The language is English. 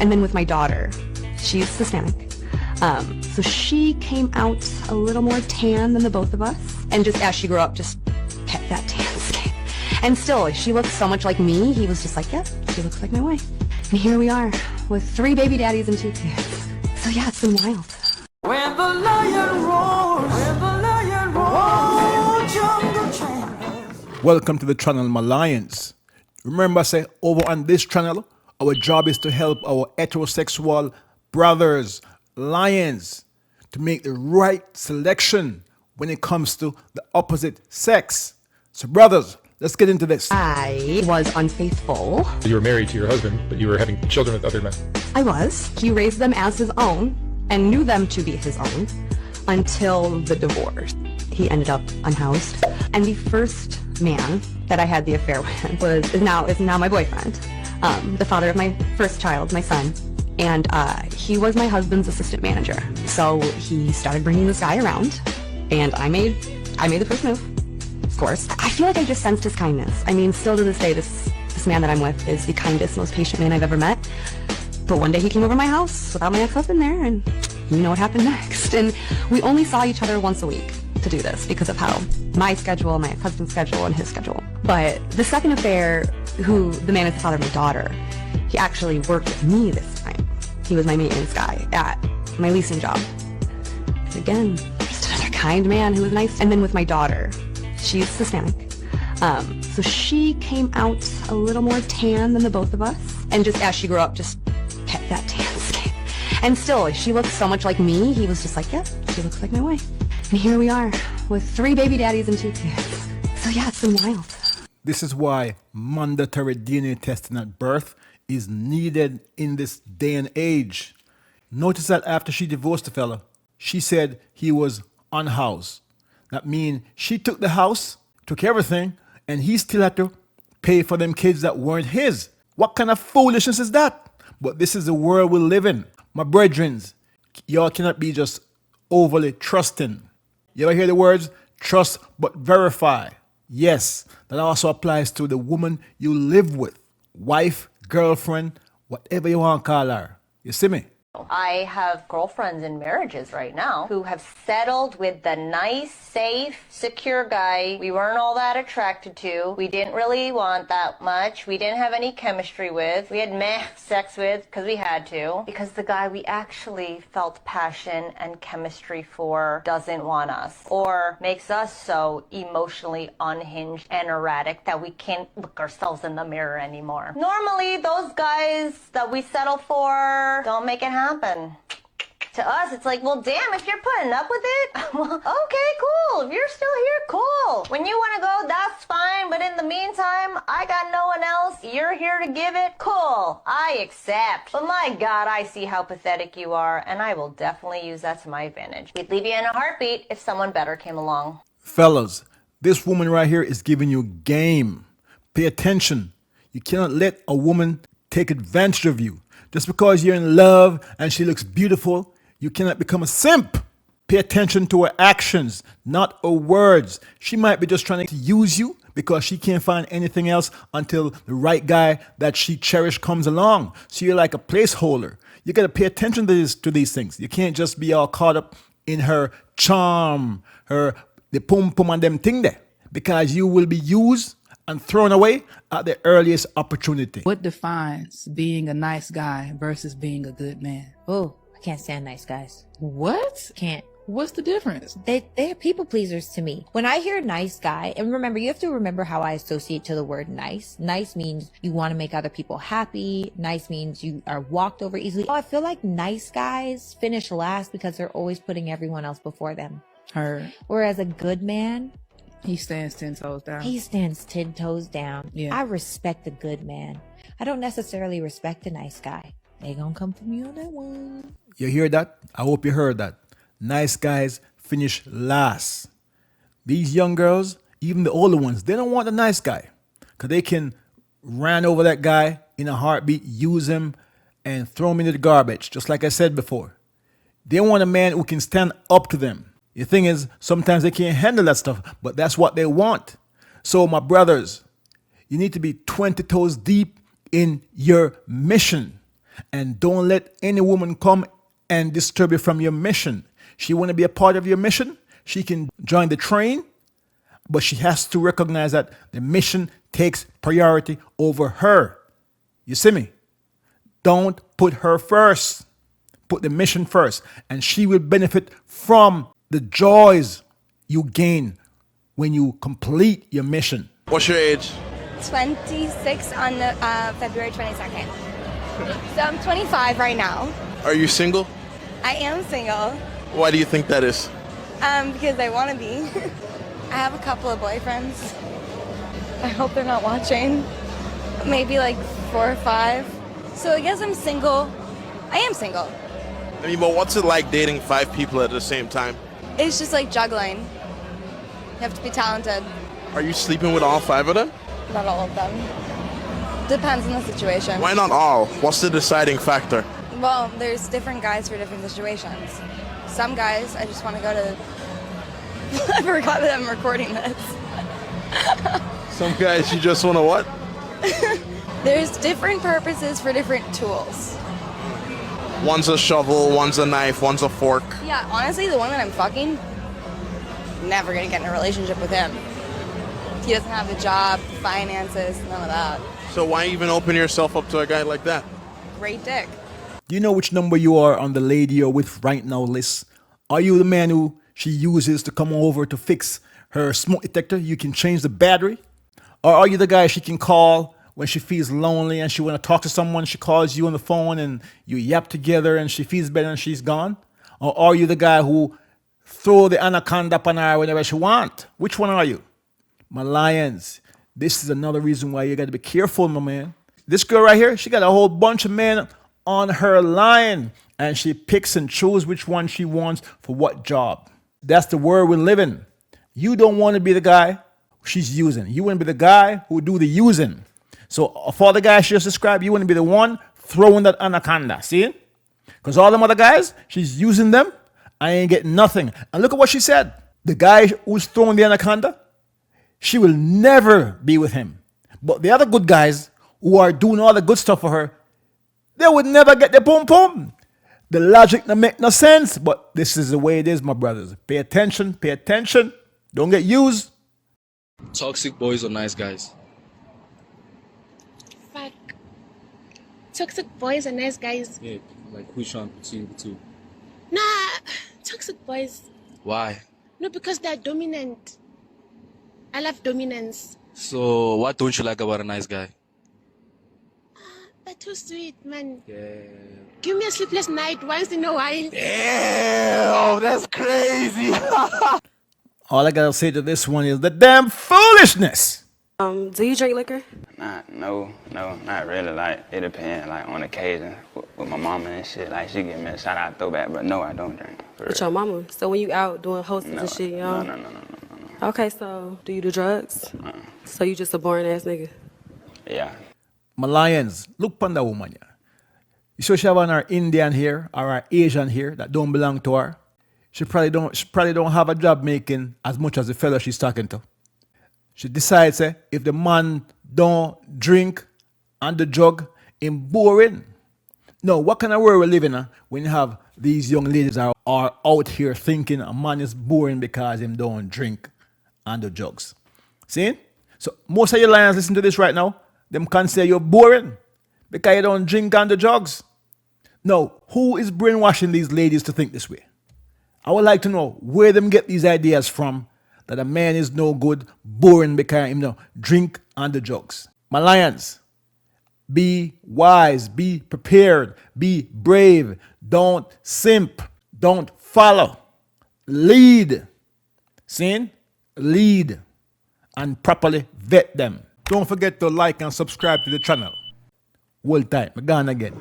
And then with my daughter, she's Hispanic. So she came out a little more tan than the both of us. And just as she grew up, just kept that tan skin. And still, she looks so much like me. He was just like, yeah, she looks like my wife. And here we are with 3 baby daddies and 2 kids. So yeah, it's been wild. When the lion roars, jungle trembles. Welcome to the channel, my lions. Remember, I say over on this channel, our job is to help our heterosexual brothers, lions, to make the right selection when it comes to the opposite sex. So brothers, let's get into this. I was unfaithful. You were married to your husband, but you were having children with other men. I was. He raised them as his own and knew them to be his own until the divorce. He ended up unhoused. And the first man that I had the affair with is now my boyfriend, the father of my first child, my son. And he was my husband's assistant manager. So he started bringing this guy around, and I made the first move, of course. I feel like I just sensed his kindness. I mean, still to this day, this man that I'm with is the kindest, most patient man I've ever met. But one day he came over my house without my ex-husband there, and you know what happened next. And we only saw each other once a week to do this because of how my schedule, my ex-husband's schedule, and his schedule. But the second affair, the man is the father of my daughter, he actually worked with me this time. He was my maintenance guy at my leasing job. And again, just another kind man who was nice. And then with my daughter, she's Hispanic. So she came out a little more tan than the both of us. And just as she grew up, just kept that tan skin. And still, she looks so much like me. He was just like, yeah, she looks like my wife. And here we are with 3 baby daddies and 2 kids. So yeah, it's been wild. This is why mandatory DNA testing at birth is needed in this day and age. Notice that after she divorced the fella, she said he was unhoused. That means she took the house, took everything, and he still had to pay for them kids that weren't his. What kind of foolishness is that? But this is the world we live in. My brethren, y'all cannot be just overly trusting. You ever hear the words, trust but verify? Yes, that also applies to the woman you live with. Wife, girlfriend, whatever you want to call her. You see me? I have girlfriends in marriages right now who have settled with the nice, safe, secure guy we weren't all that attracted to. We didn't really want that much. We didn't have any chemistry with. We had sex with because we had to. Because the guy we actually felt passion and chemistry for doesn't want us. Or makes us so emotionally unhinged and erratic that we can't look ourselves in the mirror anymore. Normally, those guys that we settle for don't make it happen. To us, it's like, well, damn, if you're putting up with it, well, okay, cool. If you're still here, cool. When you want to go, that's fine. But in the meantime, I got no one else. You're here to give it. Cool. I accept. But my God, I see how pathetic you are, and I will definitely use that to my advantage. We'd leave you in a heartbeat if someone better came along. Fellas, this woman right here is giving you game. Pay attention. You cannot let a woman take advantage of you. Just because you're in love and she looks beautiful, you cannot become a simp. Pay attention to her actions, not her words. She might be just trying to use you because she can't find anything else until the right guy that she cherished comes along. So you're like a placeholder. You got to pay attention to these things. You can't just be all caught up in her charm, the pum pum and them thing there, because you will be used and thrown away at the earliest opportunity. What defines being a nice guy versus being a good man? Oh, I can't stand nice guys. What? Can't. What's the difference? They're people pleasers to me. When I hear nice guy, and remember, you have to remember how I associate to the word nice. Nice means you want to make other people happy. Nice means you are walked over easily. I feel like nice guys finish last because they're always putting everyone else before them. Her. Whereas a good man, He stands 10 toes down. he stands 10 toes down. Yeah. I respect a good man. I don't necessarily respect a nice guy. They gonna come for me on that one. You hear that? I hope you heard that. Nice guys finish last. These young girls, even the older ones, they don't want the nice guy because they can run over that guy in a heartbeat, use him, and throw him into the garbage, just like I said before. They want a man who can stand up to them. The thing is, sometimes they can't handle that stuff, but that's what they want. So my brothers, you need to be 20 toes deep in your mission. And don't let any woman come and disturb you from your mission. She want to be a part of your mission. She can join the train, but she has to recognize that the mission takes priority over her. You see me? Don't put her first. Put the mission first, and she will benefit from the joys you gain when you complete your mission. What's your age? 26 on February 22nd. So I'm 25 right now. Are you single? I am single Why do you think that is? because I want to be. I have a couple of boyfriends. I hope they're not watching. Maybe like 4 or 5. So I guess I'm single. I am single. I mean, but what's it like dating 5 people at the same time? It's just like juggling. You have to be talented. Are you sleeping with all 5 of them? Not all of them. Depends on the situation. Why not all? What's the deciding factor? Well, there's different guys for different situations. Some guys, I just want to go to... I forgot that I'm recording this. Some guys you just want to what? There's different purposes for different tools. One's a shovel, one's a knife, one's a fork. Yeah, honestly, the one that I'm fucking, never gonna get in a relationship with him. He doesn't have the job, finances, none of that. So why even open yourself up to a guy like that? Great dick. Do you know which number you are on the lady you're with right now list? Are you the man who she uses to come over to fix her smoke detector? You can change the battery? Or are you the guy she can call when she feels lonely and she want to talk to someone? She calls you on the phone and you yap together and she feels better and she's gone? Or are you the guy who throw the anaconda up on her whenever she want? Which one are you? My lions, this is another reason why you got to be careful, my man. This girl right here, she got a whole bunch of men on her line and she picks and chooses which one she wants for what job. That's the world we live in. You don't want to be the guy she's using. You want to be the guy who do the using. So for the guy she just described, you want to be the one throwing that anaconda. See? Because all them other guys, she's using them. I ain't getting nothing. And look at what she said. The guy who's throwing the anaconda, she will never be with him. But the other good guys who are doing all the good stuff for her, they would never get the boom boom. The logic don't make no sense, but this is the way it is, my brothers. Pay attention, pay attention. Don't get used. Toxic boys or nice guys? Fuck. Toxic boys and nice guys. Yeah, like which one between the two? Nah, toxic boys. Why? No, because they're dominant. I love dominance. So what don't you like about a nice guy? They're too sweet, man. Yeah. Give me a sleepless night once in a while. Damn, that's crazy. All I gotta say to this one is the damn foolishness. Do you drink liquor? No, not really. Like, it depends. Like, on occasion with my mama and shit. Like, she give me a shout out throwback, but no, I don't drink. With your mama? So when you out doing hostess and shit, you know? No. Okay, so do you do drugs? So you just a boring ass nigga? Yeah. My lions, look upon that woman here. You see she have on her Indian hair or her Asian hair that don't belong to her. She probably don't have a job making as much as the fella she's talking to. She decides if the man don't drink and the drug, him boring. No, what kind of world we live in when you have these young ladies are out here thinking a man is boring because him don't drink and the drugs. See? So most of your lions listen to this right now, them can say you're boring because you don't drink and the drugs. No, who is brainwashing these ladies to think this way? I would like to know where them get these ideas from that a man is no good, boring because him no drink and the drugs. My lions, be wise, be prepared, be brave. Don't simp, don't follow. Lead. See? Lead and properly vet them. Don't forget to like and subscribe to the channel. Hold tight, I'm gone again.